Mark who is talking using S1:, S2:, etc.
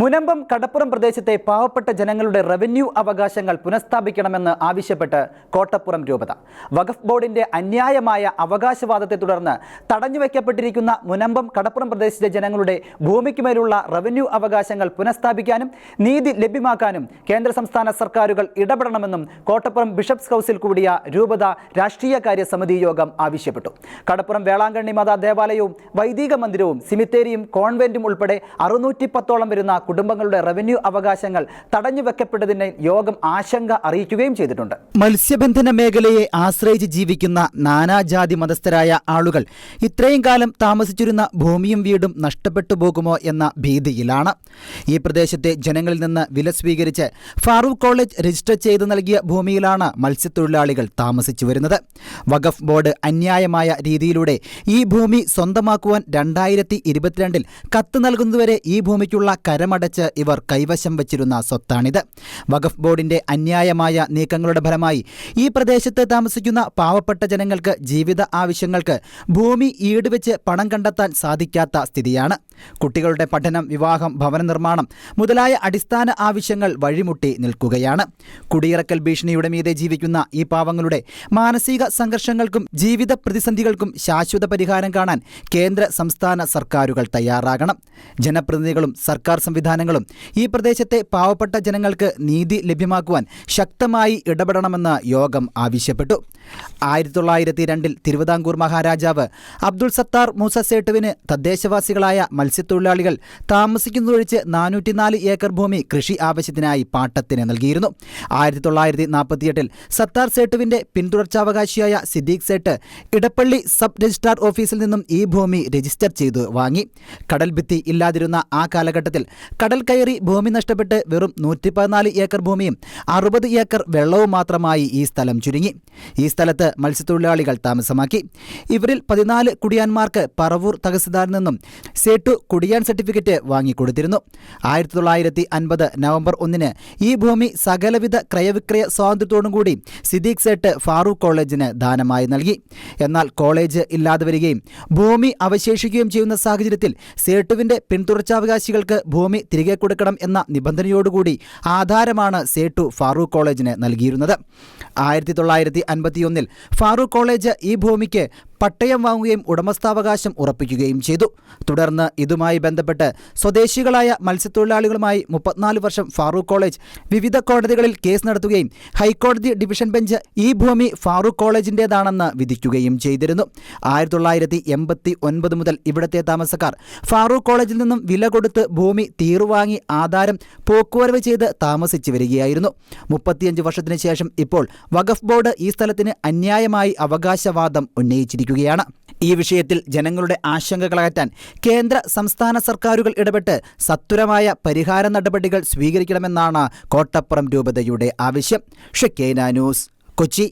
S1: മുനമ്പം കടപ്പുറം പ്രദേശത്തെ പാവപ്പെട്ട ജനങ്ങളുടെ റവന്യൂ അവകാശങ്ങൾ പുനഃസ്ഥാപിക്കണമെന്ന് ആവശ്യപ്പെട്ട് കോട്ടപ്പുറം രൂപത. വഖഫ് ബോർഡിന്റെ അന്യായമായ അവകാശവാദത്തെ തുടർന്ന് തടഞ്ഞുവെക്കപ്പെട്ടിരിക്കുന്ന മുനമ്പം കടപ്പുറം പ്രദേശത്തെ ജനങ്ങളുടെ ഭൂമിക്കുമേലുള്ള റവന്യൂ അവകാശങ്ങൾ പുനഃസ്ഥാപിക്കാനും നീതി ലഭ്യമാക്കാനും കേന്ദ്ര സംസ്ഥാന സർക്കാരുകൾ ഇടപെടണമെന്നും കോട്ടപ്പുറം ബിഷപ്സ് ഹൗസിൽ കൂടിയ രൂപത രാഷ്ട്രീയകാര്യ സമിതി യോഗം ആവശ്യപ്പെട്ടു. കടപ്പുറം വേളാങ്കണ്ണി മാതാ ദേവാലയവും വൈദിക മന്ദിരവും സിമിത്തേരിയും കോൺവെന്റും ഉൾപ്പെടെ 610ഓളം വരുന്ന കുടുംബങ്ങളുടെ റവന്യൂ അവകാശങ്ങൾ തടഞ്ഞുവെക്കപ്പെട്ടതിന് യോഗം ആശങ്ക അറിയിക്കുകയും ചെയ്തിട്ടുണ്ട്.
S2: മത്സ്യബന്ധന മേഖലയെ ആശ്രയിച്ച് ജീവിക്കുന്ന നാനാജാതി മതസ്ഥരായ ആളുകൾ ഇത്രയും കാലം താമസിച്ചിരുന്ന ഭൂമിയും വീടും നഷ്ടപ്പെട്ടു പോകുമോ എന്ന ഭീതിയിലാണ്. ഈ പ്രദേശത്തെ ജനങ്ങളിൽ നിന്ന് വില സ്വീകരിച്ച് ഫാറൂഖ് കോളേജ് രജിസ്റ്റർ ചെയ്ത് നൽകിയ ഭൂമിയിലാണ് മത്സ്യത്തൊഴിലാളികൾ താമസിച്ചു വരുന്നത്. വഖഫ് ബോർഡ് അന്യായമായ രീതിയിലൂടെ ഈ ഭൂമി സ്വന്തമാക്കുവാൻ 2022 കത്ത് നൽകുന്നതുവരെ ഈ ഭൂമിക്കുള്ള കരമടച്ച് ഇവർ കൈവശം വച്ചിരുന്ന സ്വത്താണിത്. വഖഫ് ബോർഡിന്റെ അന്യായമായ നീക്കങ്ങളുടെ ഫലമായി ഈ പ്രദേശത്ത് താമസിക്കുന്ന പാവപ്പെട്ട ജനങ്ങൾക്ക് ജീവിത ആവശ്യങ്ങൾക്ക് ഭൂമി ഈടുവെച്ച് പണം കണ്ടെത്താൻ സാധിക്കാത്ത സ്ഥിതിയാണ്. കുട്ടികളുടെ പഠനം, വിവാഹം, ഭവന നിർമ്മാണം മുതലായ അടിസ്ഥാന ആവശ്യങ്ങൾ വഴിമുട്ടി നിൽക്കുകയാണ്. കുടിയിറക്കൽ ഭീഷണിയുടെ മീതെ ജീവിക്കുന്ന ഈ പാവങ്ങളുടെ മാനസിക സംഘർഷങ്ങൾക്കും ജീവിത പ്രതിസന്ധികൾക്കും ശാശ്വത പരിഹാരം കാണാൻ കേന്ദ്ര സംസ്ഥാന സർക്കാരുകൾ തയ്യാറാകണം. ജനപ്രതിനിധികളും സർക്കാർ സംവിധാനങ്ങളും ഈ പ്രദേശത്തെ പാവപ്പെട്ട ജനങ്ങൾക്ക് നീതി ലഭ്യമാക്കുവാൻ ശക്തമായി ഇടപെടണമെന്ന് യോഗം ആവശ്യപ്പെട്ടു. 1902 തിരുവിതാംകൂർ മഹാരാജാവ് അബ്ദുൾ സത്താർ മൂസ സേട്ടുവിന് തദ്ദേശവാസികളായ മത്സ്യത്തൊഴിലാളികൾ താമസിക്കുന്നതൊഴിച്ച് 404 ഏക്കർ ഭൂമി കൃഷി ആവശ്യത്തിനായി പാട്ടത്തിന് നൽകിയിരുന്നു. 1948 സത്താർ സേട്ടുവിന്റെ പിന്തുടർച്ചാവകാശിയായ സിദ്ദീഖ് സേട്ട് ഇടപ്പള്ളി സബ് രജിസ്ട്രാർ ഓഫീസിൽ നിന്നും ഈ ഭൂമി രജിസ്റ്റർ ചെയ്തു വാങ്ങി. കടൽ ഭിത്തി ഇല്ലാതിരുന്ന ആ കാലഘട്ടത്തിൽ കടൽ കയറി ഭൂമി നഷ്ടപ്പെട്ട് വെറും 114 ഏക്കർ ഭൂമിയും 60 ഏക്കർ വെള്ളവും മാത്രമായി ഈ സ്ഥലം ചുരുങ്ങി. ഈ സ്ഥലത്ത് മത്സ്യത്തൊഴിലാളികൾ താമസമാക്കി. ഇവരിൽ 14 കുടിയാന്മാർക്ക് പറവൂർ തഹസിൽദാരിൽ നിന്നും സേട്ടു കുടിയാൻ സർട്ടിഫിക്കറ്റ് വാങ്ങിക്കൊടുത്തിരുന്നു. 1950 നവംബർ 1 ഈ ഭൂമി സകലവിധ ക്രയവിക്രയ സ്വാതന്ത്ര്യത്തോടും കൂടി സിദ്ദീഖ് സേട്ട് ഫാറൂഖ് കോളേജിന് ദാനമായി നൽകി. എന്നാൽ കോളേജ് ഇല്ലാതെ വരികയും ഭൂമി അവശേഷിക്കുകയും ചെയ്യുന്ന സാഹചര്യത്തിൽ സേട്ടുവിന്റെ പിന്തുടർച്ചാവകാശികൾക്ക് ഭൂമി തിരികെ കൊടുക്കണം എന്ന നിബന്ധനയോടുകൂടി ആധാരമാണ് സേട്ടു ഫാറൂഖ് കോളേജിന് നൽകിയിരുന്നത്. 1951 ഫാറൂഖ് കോളേജ് ഈ ഭൂമിക്ക് പട്ടയം വാങ്ങുകയും ഉടമസ്ഥാവകാശം ഉറപ്പിക്കുകയും ചെയ്തു. തുടർന്ന് ഇതുമായി ബന്ധപ്പെട്ട് സ്വദേശികളായ മത്സ്യത്തൊഴിലാളികളുമായി 34 വർഷം ഫാറൂഖ് കോളേജ് വിവിധ കോടതികളിൽ കേസ് നടത്തുകയും ഹൈക്കോടതി ഡിവിഷൻ ബെഞ്ച് ഈ ഭൂമി ഫാറൂഖ് കോളേജിൻ്റേതാണെന്ന് വിധിക്കുകയും ചെയ്തിരുന്നു. 1989 മുതൽ ഇവിടുത്തെ താമസക്കാർ ഫാറൂഖ് കോളേജിൽ നിന്നും വില കൊടുത്ത് ഭൂമി തീറുവാങ്ങി ആധാരം പോക്കുവരവ് ചെയ്ത് താമസിച്ചു വരികയായിരുന്നു. 35 വർഷത്തിന് ശേഷം ഇപ്പോൾ വഖഫ് ബോർഡ് ഈ സ്ഥലത്തിന് അന്യായമായി അവകാശവാദം ഉന്നയിച്ചിരിക്കുന്നു. ഈ വിഷയത്തിൽ ജനങ്ങളുടെ ആശങ്കകൾ അകറ്റാൻ കേന്ദ്ര സംസ്ഥാന സർക്കാരുകൾ ഇടപെട്ട് സത്വരമായ പരിഹാര നടപടികൾ സ്വീകരിക്കണമെന്നാണ് കോട്ടപ്പുറം രൂപതയുടെ ആവശ്യം. ഷെക്കേന ന്യൂസ്, കൊച്ചി.